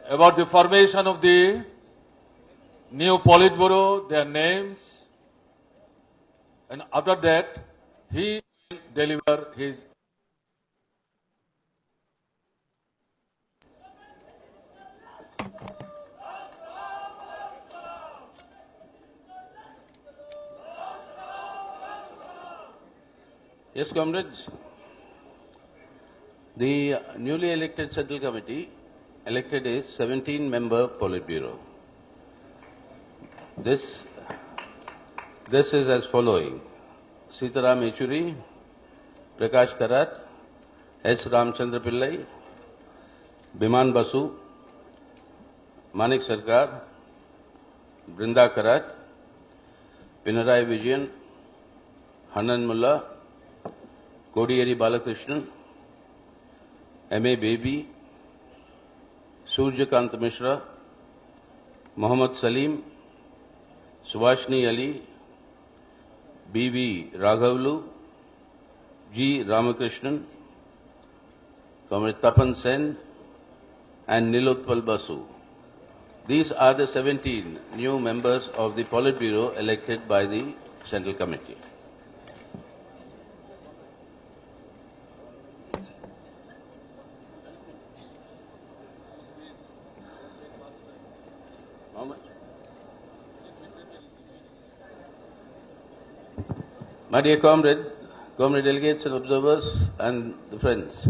about the formation of the new Politburo, their names, and after that, he will deliver his. Yes, comrades. The newly elected Central Committee elected a 17-member Politburo. This is as following: Sitaram Yechury, Prakash Karat, S. Ramchandra Pillai, Biman Basu, Manik Sarkar, Brinda Karat, Pinarayi Vijayan, Hanan Mullah, Kodiyeri Balakrishnan, M.A. Baby, Surjakant Mishra, Mohammad Salim, Subhashni Ali, B.V. Raghavlu, G. Ramakrishnan, Comrade Tapan Sen, and Nilotpal Basu. These are the 17 new members of the Politburo elected by the Central Committee. How much? My dear comrades, comrade delegates and observers and the friends,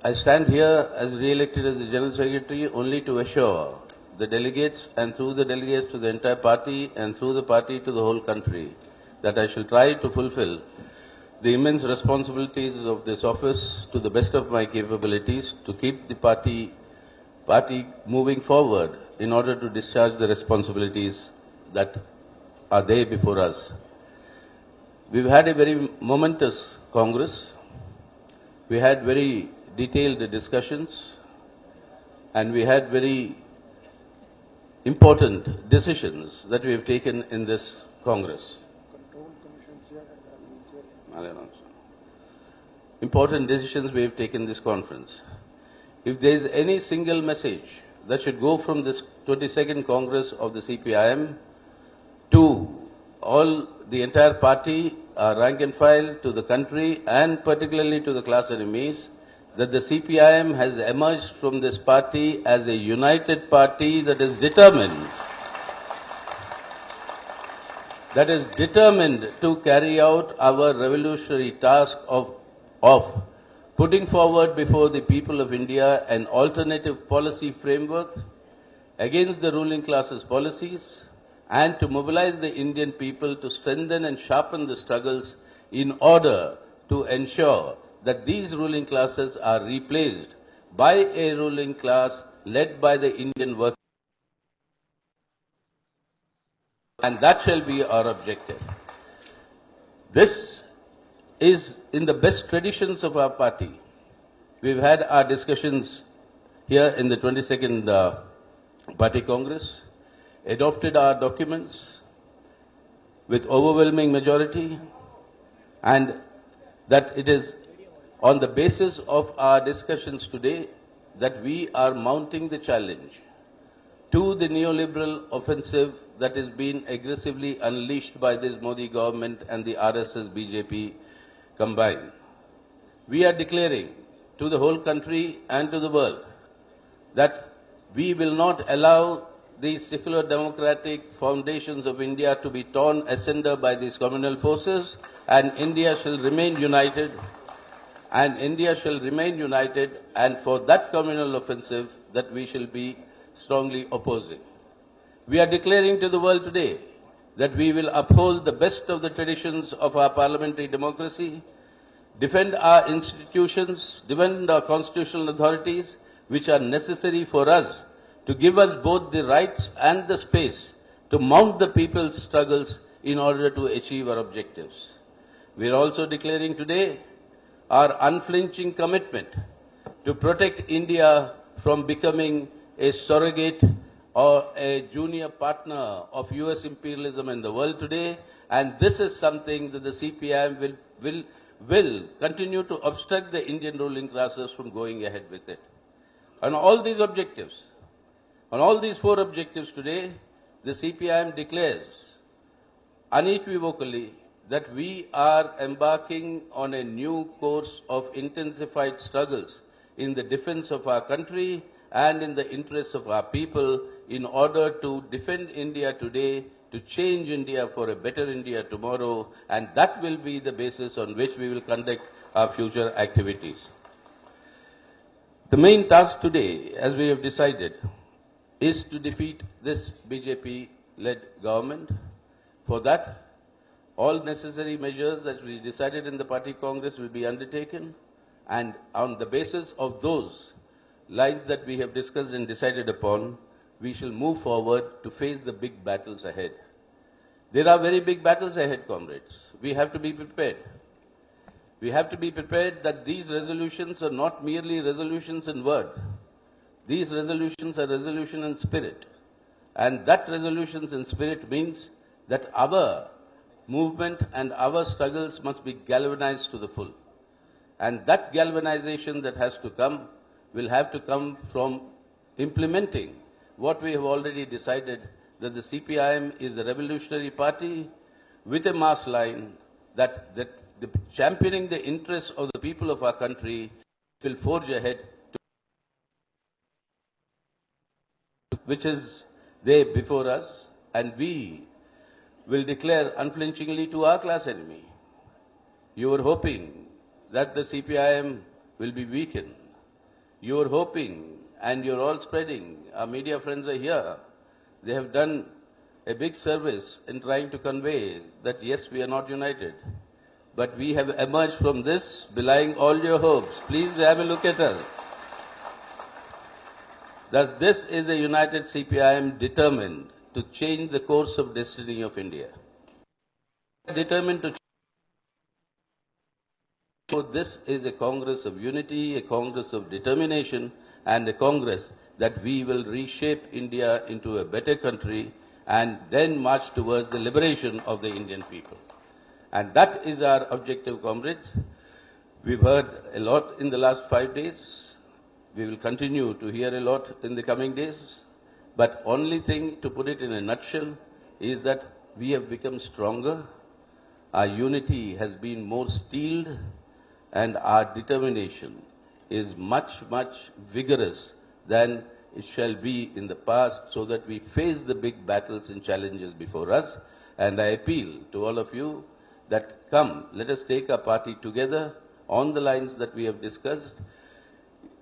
I stand here as re-elected as the General Secretary only to assure the delegates and through the delegates to the entire party and through the party to the whole country that I shall try to fulfill the immense responsibilities of this office to the best of my capabilities to keep the party moving forward in order to discharge the responsibilities that are there before us. We've had a very momentous Congress. We had very detailed discussions and we had very important decisions that we have taken in this Congress. Important decisions we have taken in this conference. If there is any single message that should go from this 22nd Congress of the CPIM to all the entire party, rank and file, to the country and particularly to the class enemies, that the CPIM has emerged from this party as a united party that is determined to carry out our revolutionary task of putting forward before the people of India an alternative policy framework against the ruling class's policies and to mobilize the Indian people to strengthen and sharpen the struggles in order to ensure that these ruling classes are replaced by a ruling class led by the Indian workers. And that shall be our objective. This is in the best traditions of our party. We've had our discussions here in the 22nd Party Congress, adopted our documents with overwhelming majority, and that it is on the basis of our discussions today that we are mounting the challenge to the neoliberal offensive that is being aggressively unleashed by this Modi government and the RSS BJP combined. We are declaring to the whole country and to the world that we will not allow the secular democratic foundations of India to be torn asunder by these communal forces, and India shall remain united. And for that communal offensive that we shall be strongly opposing. We are declaring to the world today that we will uphold the best of the traditions of our parliamentary democracy, defend our institutions, defend our constitutional authorities, which are necessary for us to give us both the rights and the space to mount the people's struggles in order to achieve our objectives. We are also declaring today our unflinching commitment to protect India from becoming a surrogate or a junior partner of US imperialism in the world today, and this is something that the CPIM will continue to obstruct the Indian ruling classes from going ahead with it. On all these objectives, on all these four objectives today, the CPIM declares unequivocally that we are embarking on a new course of intensified struggles in the defense of our country and in the interests of our people in order to defend India today, to change India for a better India tomorrow, and that will be the basis on which we will conduct our future activities. The main task today, as we have decided, is to defeat this BJP-led government. For that, all necessary measures that we decided in the party congress will be undertaken, and on the basis of those lines that we have discussed and decided upon, we shall move forward to face the big battles ahead. There are very big battles ahead, comrades. We have to be prepared. We have to be prepared that these resolutions are not merely resolutions in word. These resolutions are resolution in spirit. And that resolutions in spirit means that our movement and our struggles must be galvanized to the full. And that galvanization that has to come will have to come from implementing what we have already decided, that the CPIM is the revolutionary party with a mass line that the championing the interests of the people of our country will forge ahead, which is there before us, and we will declare unflinchingly to our class enemy. You were hoping that the CPIM will be weakened. You were hoping, and you're all spreading, our media friends are here, they have done a big service in trying to convey that yes, we are not united. But we have emerged from this belying all your hopes. Please have a look at us. Thus, this is a united CPIM determined to change the course of destiny of India. Determined to change. So this is a Congress of unity, a Congress of determination, and a Congress that we will reshape India into a better country and then march towards the liberation of the Indian people. And that is our objective, comrades. We've heard a lot in the last 5 days. We will continue to hear a lot in the coming days. But only thing, to put it in a nutshell, is that we have become stronger. Our unity has been more steeled, and our determination is much, much vigorous than it shall be in the past, so that we face the big battles and challenges before us. And I appeal to all of you that come, let us take our party together on the lines that we have discussed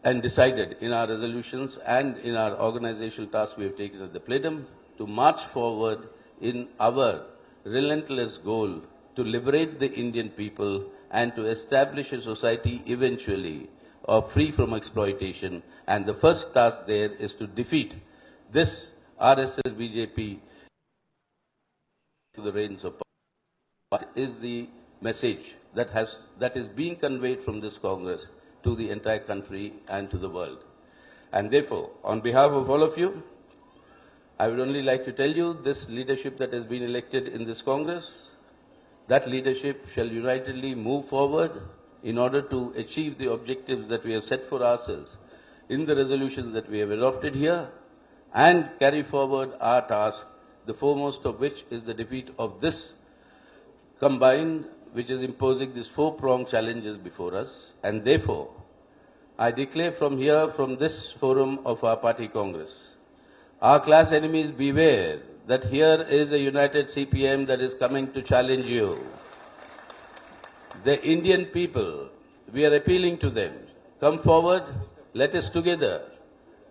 and decided in our resolutions and in our organizational tasks we have taken at the plenum, to march forward in our relentless goal to liberate the Indian people and to establish a society eventually free from exploitation. And the first task there is to defeat this RSS BJP to the reins of power. What is the message that is being conveyed from this Congress to the entire country and to the world? And therefore, on behalf of all of you, I would only like to tell you, this leadership that has been elected in this Congress, that leadership shall unitedly move forward in order to achieve the objectives that we have set for ourselves in the resolutions that we have adopted here, and carry forward our task, the foremost of which is the defeat of this combined, which is imposing these four-pronged challenges before us. And therefore, I declare from here, from this forum of our party congress, our class enemies, beware that here is a united CPM that is coming to challenge you. The Indian people, we are appealing to them, come forward, let us together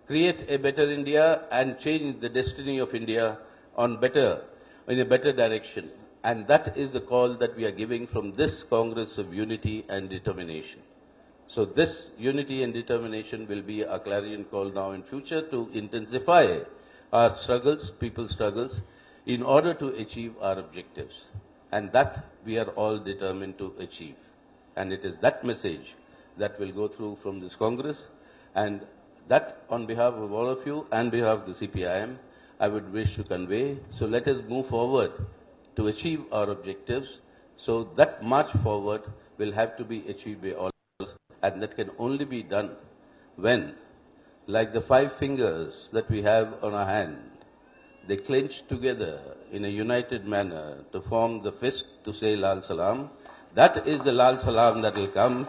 create a better India and change the destiny of India in a better direction. And that is the call that we are giving from this Congress of unity and determination. So this unity and determination will be our clarion call now in future to intensify our struggles, people's struggles, in order to achieve our objectives. And that we are all determined to achieve. And it is that message that will go through from this Congress. And that, on behalf of all of you and behalf of the CPIM, I would wish to convey. So let us move forward to achieve our objectives. So that march forward will have to be achieved by all of us, and that can only be done when, like the 5 fingers that we have on our hand, they clench together in a united manner to form the fist to say Lal Salam. That is the Lal Salam that will come,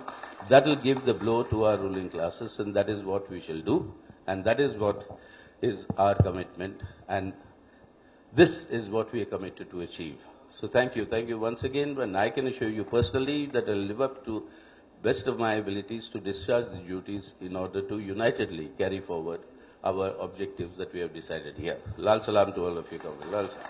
that will give the blow to our ruling classes, and that is what we shall do, and that is what is our commitment, and this is what we are committed to achieve. So thank you once again, and I can assure you personally that I will live up to best of my abilities to discharge the duties in order to unitedly carry forward our objectives that we have decided here. Lal Salam to all of you. Lal Salam.